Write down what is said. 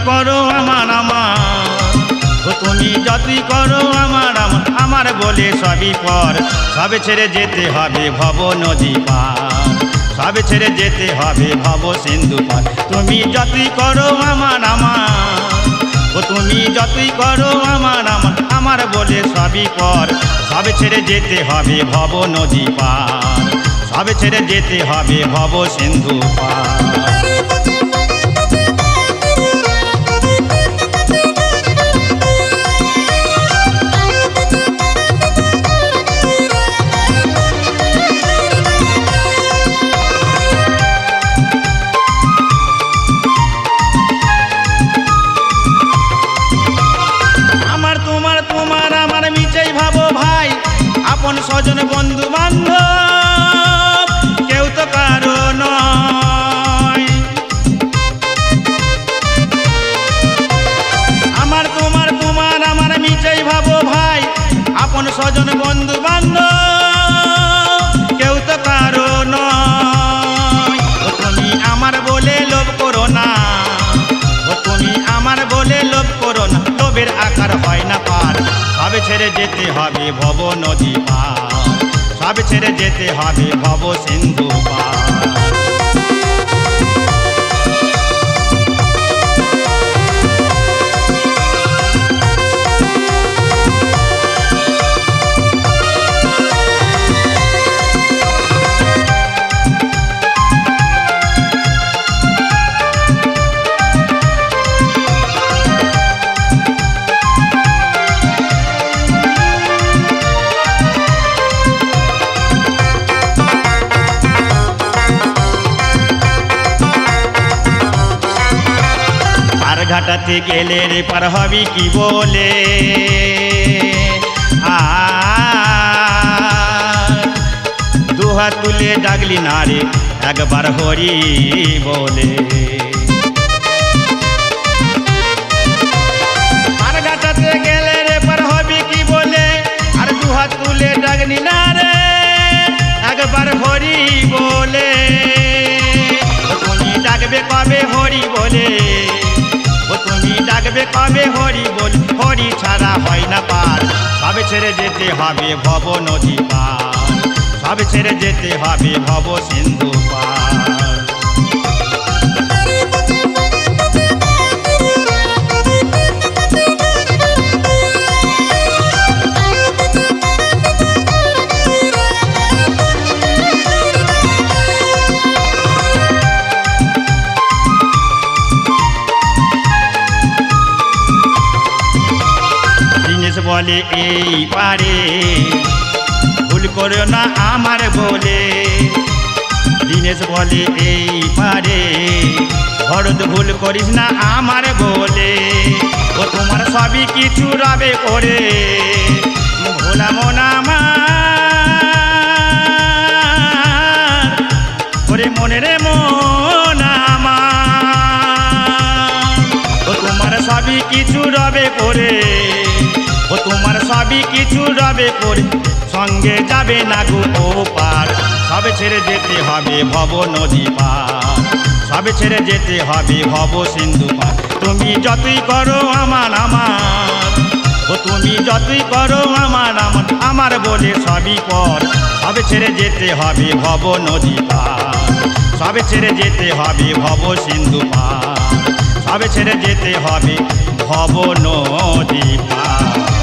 করো আমার তুমি যতই করো আমার আমার বলে সবই পর, সবে ছেড়ে যেতে হবে ভব নদী পার, সবে ছেড়ে যেতে হবে ভব সিন্ধু পার। তুমি যতই করো আমার তুমি যতই করো আমার আমার বলে সবই পর, সবে ছেড়ে যেতে হবে ভব নদী পার, সবে ছেড়ে যেতে হবে ভব সিন্ধু পার। আপন স্বজন বন্ধু বান্ধব কেউ তো কারো নয়, আমার তোমার আমার মিছেই ভাবো ভাই, আপন স্বজন বন্ধু বান্ধব কেউ তো কারো নয়। তুমি আমার বলে লোভ করো না, তুমি আমার বলে লোভ করো না, লোভের আকার হয় না পার, সবে ছেড়ে যেতে হবে ভব নদী পার, সবে ছেড়ে যেতে হবে ভব সিন্ধু পার। ঘাটাতে গেলে রে পার হবি কি বলে, দুহাত তুলে ডাকলি না রে একবার হরি বলে। পার ঘাটাতে গেলে রে পার হবি কি বলে, আর দুহাত তুলে ডাকলি না রে একবার হরি বলে। তুমি ডাকবে কবে হরি বলে, তুমি ডাকবে কবে হরি বল, হরি ছাড়া হয় না পার, সবে ছেড়ে যেতে হবে ভব নদী পার, সবে ছেড়ে যেতে হবে ভব সিন্ধু পার। বলে এই পারে ভুল করো না আমার বলে, দীনেশ বলে এই পারে ভরত ভুল করিস না আমার বলে। ও তোমার সবই কিছু রবে করে ভোলা মনা আমার করে মনে রে মনা আমার। ও তোমার সবই কিছু রবে করে, ও তোমার সবই কিছু রবে করে, সঙ্গে যাবে না গো ও পার, সবে ছেড়ে যেতে হবে ভব নদী পার, সবে ছেড়ে যেতে হবে ভব সিন্ধু পার। তুমি যতই করো আমার ও তুমি যতই করো আমার আমার বলে সবই পর, সবে ছেড়ে যেতে হবে ভব নদী পার, সবে ছেড়ে যেতে হবে ভব সিন্ধু পার, সবে ছেড়ে যেতে হবে ভব নদী পার।